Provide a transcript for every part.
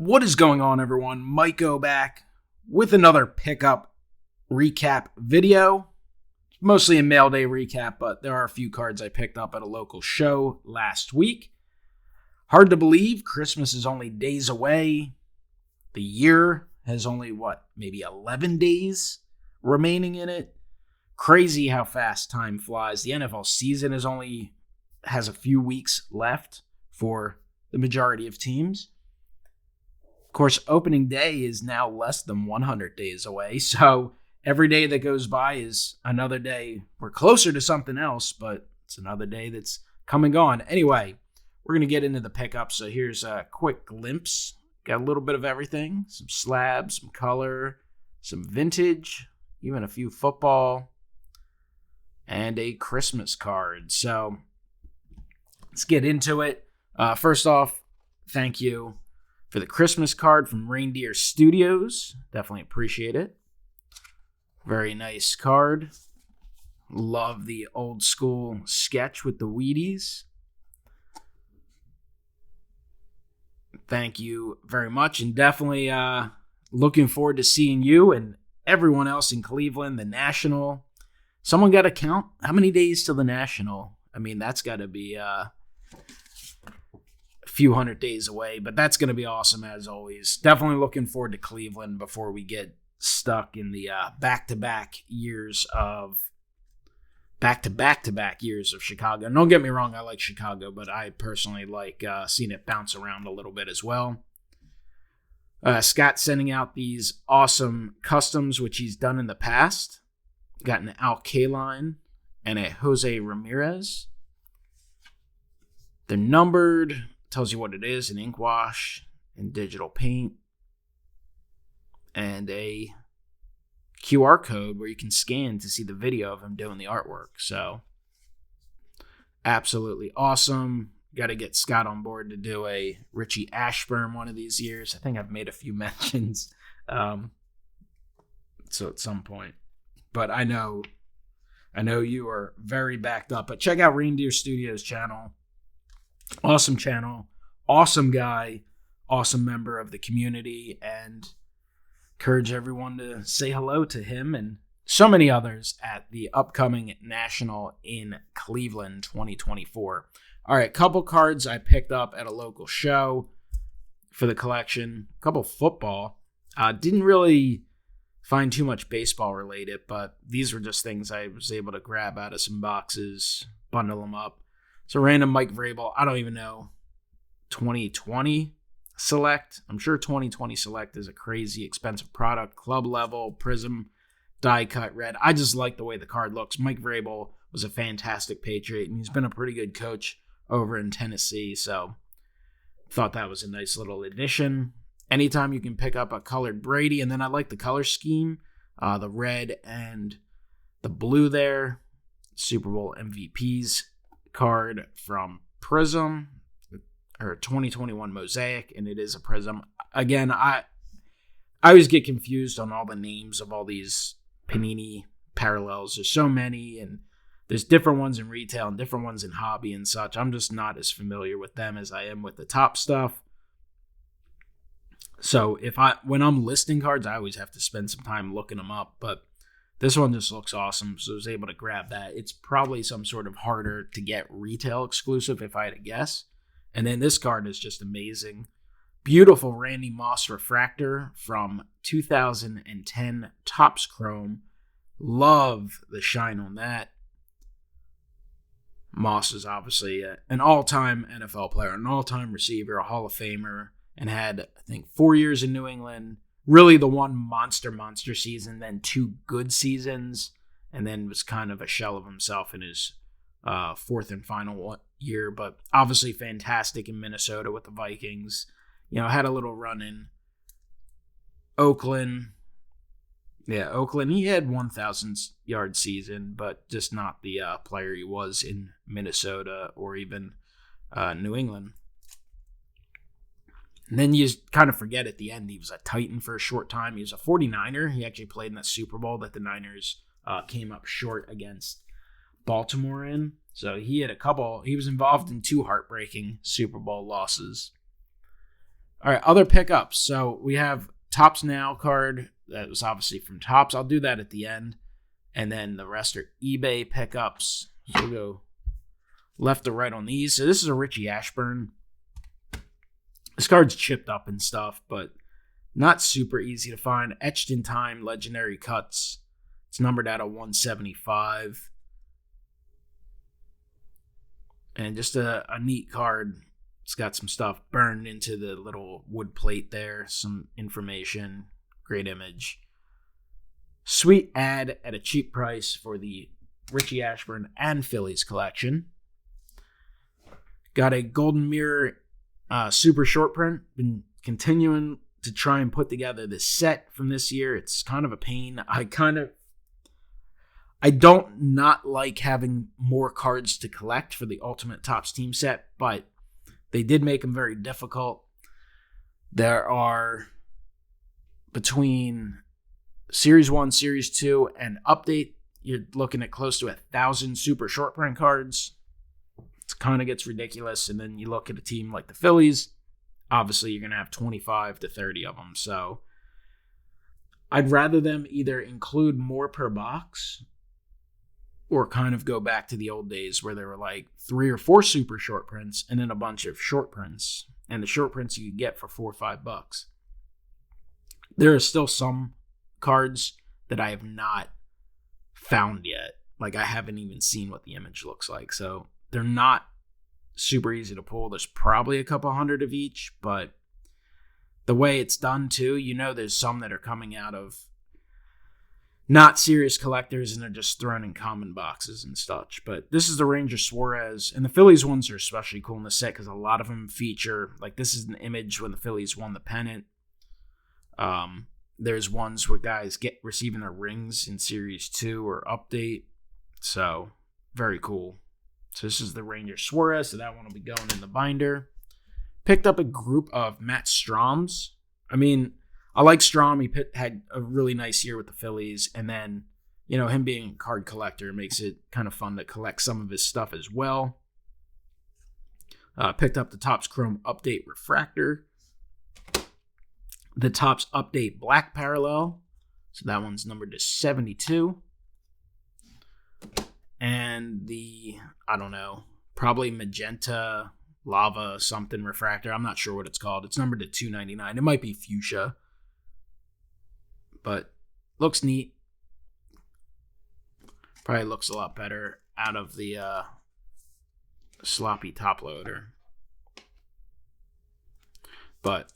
What is going on, everyone? MikeO back with another pickup recap video. Mostly a mail day recap, but there are a few cards I picked up at a local show last week. Hard to believe, Christmas is only days away. The year has only, maybe 11 days remaining in it. Crazy how fast time flies. The NFL season has a few weeks left for the majority of teams. Of course, opening day is now less than 100 days away, so every day that goes by is another day. We're closer to something else, but it's another day that's come and gone. Anyway, we're going to get into the pickup, so here's a quick glimpse. Got a little bit of everything, some slabs, some color, some vintage, even a few football, and a Christmas card. So let's get into it. First off, thank you for the Christmas card from Reindeer Studios. Definitely appreciate it. Very nice card. Love the old school sketch with the Wheaties. Thank you very much, and definitely looking forward to seeing you and everyone else in Cleveland, the National. Someone got to count how many days till the National. I mean, that's got to be a few hundred days away, but that's going to be awesome as always. Definitely looking forward to Cleveland before we get stuck in the back-to-back years of Chicago. And don't get me wrong, I like Chicago, but I personally like seeing it bounce around a little bit as well. Scott sending out these awesome customs, which he's done in the past. Got an Al Kaline and a Jose Ramirez. They're numbered. Tells you what it is, an ink wash and digital paint. And a QR code where you can scan to see the video of him doing the artwork. So, absolutely awesome. Got to get Scott on board to do a Richie Ashburn one of these years. I think I've made a few mentions. So at some point. But I know you are very backed up. But check out Reindeer Studios channel. Awesome channel. Awesome guy. Awesome member of the community. And encourage everyone to say hello to him and so many others at the upcoming National in Cleveland 2024. All right, couple cards I picked up at a local show for the collection. A couple football. Didn't really find too much baseball related, but these were just things I was able to grab out of some boxes, bundle them up. So random Mike Vrabel. I don't even know. 2020 Select. I'm sure 2020 Select is a crazy expensive product. Club level, prism, die cut red. I just like the way the card looks. Mike Vrabel was a fantastic Patriot, and he's been a pretty good coach over in Tennessee, so thought that was a nice little addition. Anytime you can pick up a colored Brady, and then I like the color scheme, the red and the blue there. Super Bowl MVPs card from Prism, or 2021 Mosaic, and it is a Prism. Again, I always get confused on all the names of all these Panini parallels. There's so many, and there's different ones in retail and different ones in hobby and such. I'm just not as familiar with them as I am with the top stuff. So when I'm listing cards, I always have to spend some time looking them up, but this one just looks awesome, so I was able to grab that. It's probably some sort of harder to get retail exclusive if I had to guess. And then this card is just amazing. Beautiful Randy Moss refractor from 2010 Topps Chrome. Love the shine on that. Moss is obviously an all-time NFL player, an all-time receiver, a Hall of Famer, and had, I think, 4 years in New England. Really the one monster season, then 2 good seasons, and then was kind of a shell of himself in his fourth and final year. But obviously fantastic in Minnesota with the Vikings. Had a little run in Oakland. Yeah, Oakland, he had 1,000-yard season, but just not the player he was in Minnesota or even New England. And then you kind of forget at the end, he was a Titan for a short time. He was a 49er. He actually played in the Super Bowl that the Niners came up short against Baltimore in. So he was involved in 2 heartbreaking Super Bowl losses. All right, other pickups. So we have Topps Now card. That was obviously from Topps. I'll do that at the end. And then the rest are eBay pickups. So we'll go left to right on these. So this is a Richie Ashburn. This card's chipped up and stuff, but not super easy to find. Etched in Time, Legendary Cuts. It's numbered out of 175. And just a neat card. It's got some stuff burned into the little wood plate there. Some information. Great image. Sweet ad at a cheap price for the Richie Ashburn and Phillies collection. Got a Golden Mirror super short print. Been continuing to try and put together this set from this year. It's kind of a pain. I don't not like having more cards to collect for the Ultimate Topps team set, but they did make them very difficult. There are, between Series 1, Series 2, and Update, you're looking at close to 1,000 super short print cards. It kind of gets ridiculous. And then you look at a team like the Phillies, obviously you're going to have 25 to 30 of them. So I'd rather them either include more per box or kind of go back to the old days where there were like 3 or 4 super short prints and then a bunch of short prints. And the short prints you could get for $4 or $5. There are still some cards that I have not found yet. Like I haven't even seen what the image looks like. So they're not super easy to pull. There's probably a couple hundred of each, but the way it's done too, there's some that are coming out of not serious collectors and they're just thrown in common boxes and such. But this is the Ranger Suarez, and the Phillies ones are especially cool in the set because a lot of them feature, like this is an image when the Phillies won the pennant. There's ones where guys receiving their rings in Series 2 or Update. So, very cool. So this is the Ranger Suarez, so that one will be going in the binder. Picked up a group of Matt Stroms. I mean, I like Strom. He had a really nice year with the Phillies. And then, him being a card collector makes it kind of fun to collect some of his stuff as well. Picked up the Topps Chrome Update Refractor. The Topps Update Black Parallel. So that one's numbered to 72. And the, probably Magenta Lava something Refractor. I'm not sure what it's called. It's numbered to 299. It might be Fuchsia. But looks neat. Probably looks a lot better out of the sloppy top loader. But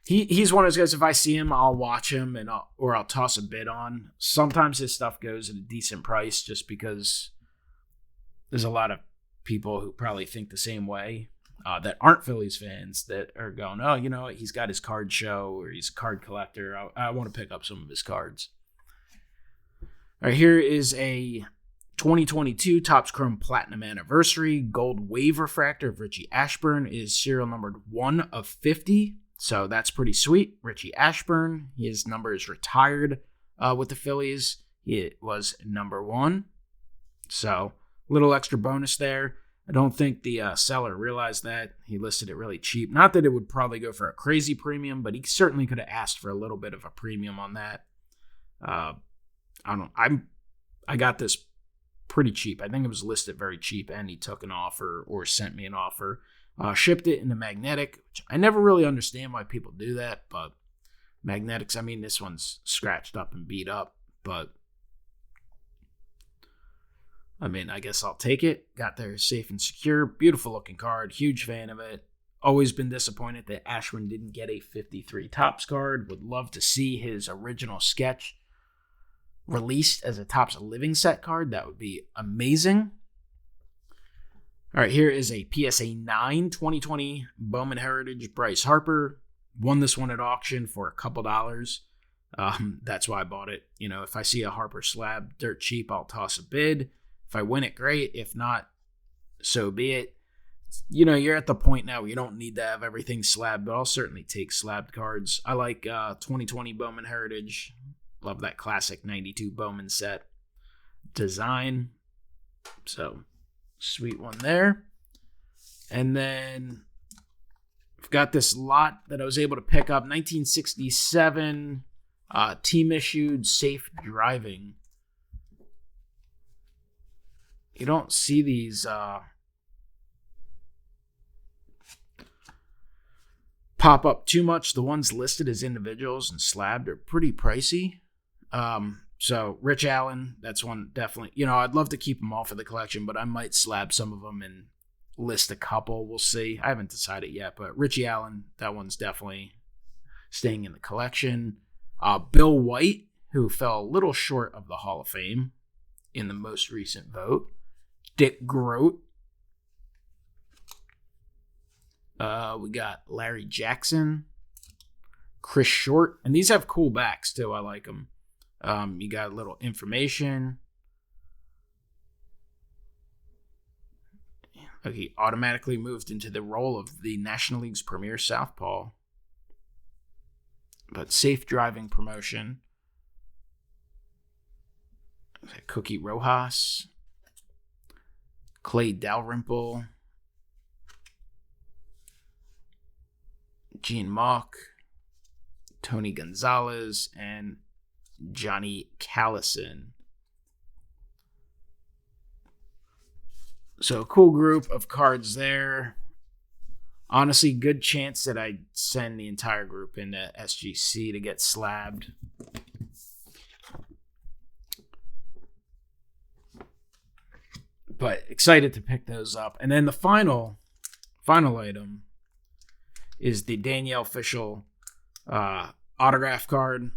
he's one of those guys, if I see him, I'll watch him or I'll toss a bid on. Sometimes his stuff goes at a decent price just because there's a lot of people who probably think the same way that aren't Phillies fans that are going, oh, you know what? He's got his card show or he's a card collector. I want to pick up some of his cards. All right, here is a 2022 Topps Chrome Platinum Anniversary Gold Wave Refractor of Richie Ashburn. It is serial numbered 1 of 50. So that's pretty sweet. Richie Ashburn, his number is retired with the Phillies. It was number 1. So a little extra bonus there. I don't think the seller realized that. He listed it really cheap. Not that it would probably go for a crazy premium, but he certainly could have asked for a little bit of a premium on that. I got this pretty cheap. I think it was listed very cheap, and he took an offer or sent me an offer. Shipped it in the magnetic, which I never really understand why people do that, but magnetics, this one's scratched up and beat up, but I guess I'll take it. Got there safe and secure. Beautiful looking card. Huge fan of it. Always been disappointed that Ashburn didn't get a 53 Topps card. Would love to see his original sketch released as a Topps Living Set card. That would be amazing. All right, here is a PSA 9 2020 Bowman Heritage Bryce Harper. Won this one at auction for a couple dollars. That's why I bought it. If I see a Harper slab dirt cheap, I'll toss a bid. If I win it, great. If not, so be it. You're at the point now where you don't need to have everything slabbed, but I'll certainly take slabbed cards. I like 2020 Bowman Heritage. Love that classic 92 Bowman set design. So, sweet one there. And then I've got this lot that I was able to pick up. 1967 team issued safe driving. You don't see these pop up too much. The ones listed as individuals and slabbed are pretty pricey. So Rich Allen, that's one definitely. I'd love to keep them all for the collection, but I might slab some of them and list a couple. We'll see. I haven't decided yet, but Richie Allen, that one's definitely staying in the collection. Bill White, who fell a little short of the Hall of Fame in the most recent vote. Dick Groat. We got Larry Jackson. Chris Short. And these have cool backs, too. I like them. You got a little information. He automatically moved into the role of the National League's premier southpaw. But safe driving promotion. Cookie Rojas. Clay Dalrymple. Gene Mauch. Tony Gonzalez. And Johnny Callison. So a cool group of cards there. Honestly, good chance that I send the entire group into SGC to get slabbed. But excited to pick those up. And then the final item is the Danielle Fishel autograph card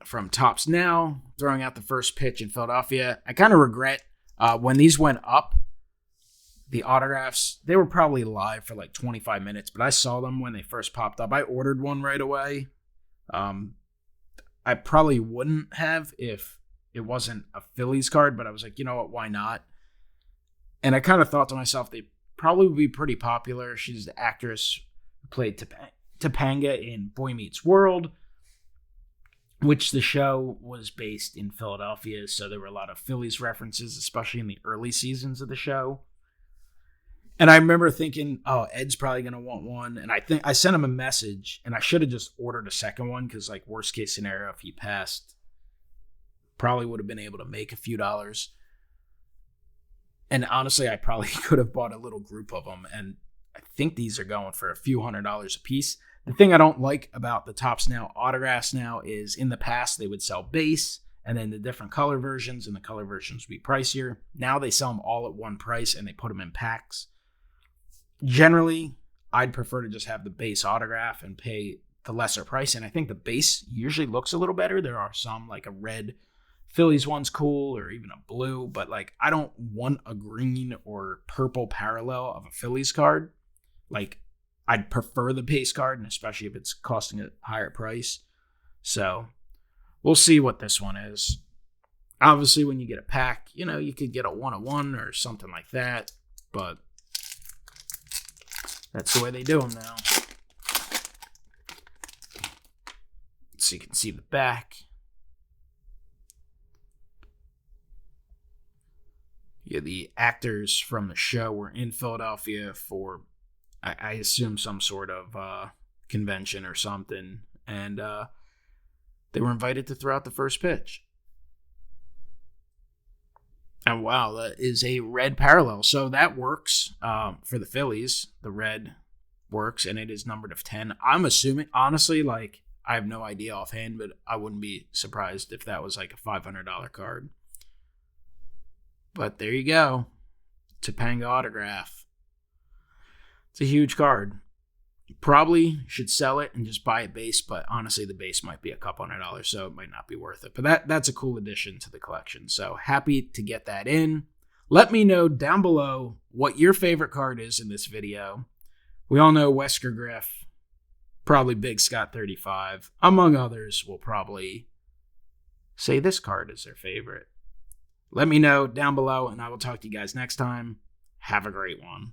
from Topps Now, throwing out the first pitch in Philadelphia. I kind of regret when these went up, the autographs, they were probably live for like 25 minutes, but I saw them when they first popped up. I ordered one right away. I probably wouldn't have if it wasn't a Phillies card, but I was like, you know what, why not? And I kind of thought to myself, they'd probably would be pretty popular. She's the actress who played Topanga in Boy Meets World, which the show was based in Philadelphia, so there were a lot of Phillies references, especially in the early seasons of the show. And I remember thinking, oh, Ed's probably going to want one. And I think I sent him a message, and I should have just ordered a second one because, like, worst case scenario, if he passed, probably would have been able to make a few dollars. And honestly, I probably could have bought a little group of them. And I think these are going for a few $100s a piece. The thing I don't like about the Topps Now autographs now is in the past, they would sell base and then the different color versions, and the color versions would be pricier. Now they sell them all at one price, and they put them in packs. Generally, I'd prefer to just have the base autograph and pay the lesser price. And I think the base usually looks a little better. There are some, like a red Phillies one's cool, or even a blue. But like, I don't want a green or purple parallel of a Phillies card. Like, I'd prefer the base card, and especially if it's costing a higher price. So we'll see what this one is. Obviously, when you get a pack, you could get a 1-of-1 or something like that. But that's the way they do them now. So you can see the back. Yeah, the actors from the show were in Philadelphia for, I assume, some sort of convention or something. And they were invited to throw out the first pitch. And wow, that is a red parallel. So that works for the Phillies. The red works, and it is numbered of 10. I'm assuming, honestly, like, I have no idea offhand, but I wouldn't be surprised if that was like a $500 card. But there you go. Topanga autograph. It's a huge card. You probably should sell it and just buy it base, but honestly, the base might be a couple $100, so it might not be worth it. But that's a cool addition to the collection. So happy to get that in. Let me know down below what your favorite card is in this video. We all know Wesker Griff, probably Big Scott 35. Among others, will probably say this card is their favorite. Let me know down below, and I will talk to you guys next time. Have a great one.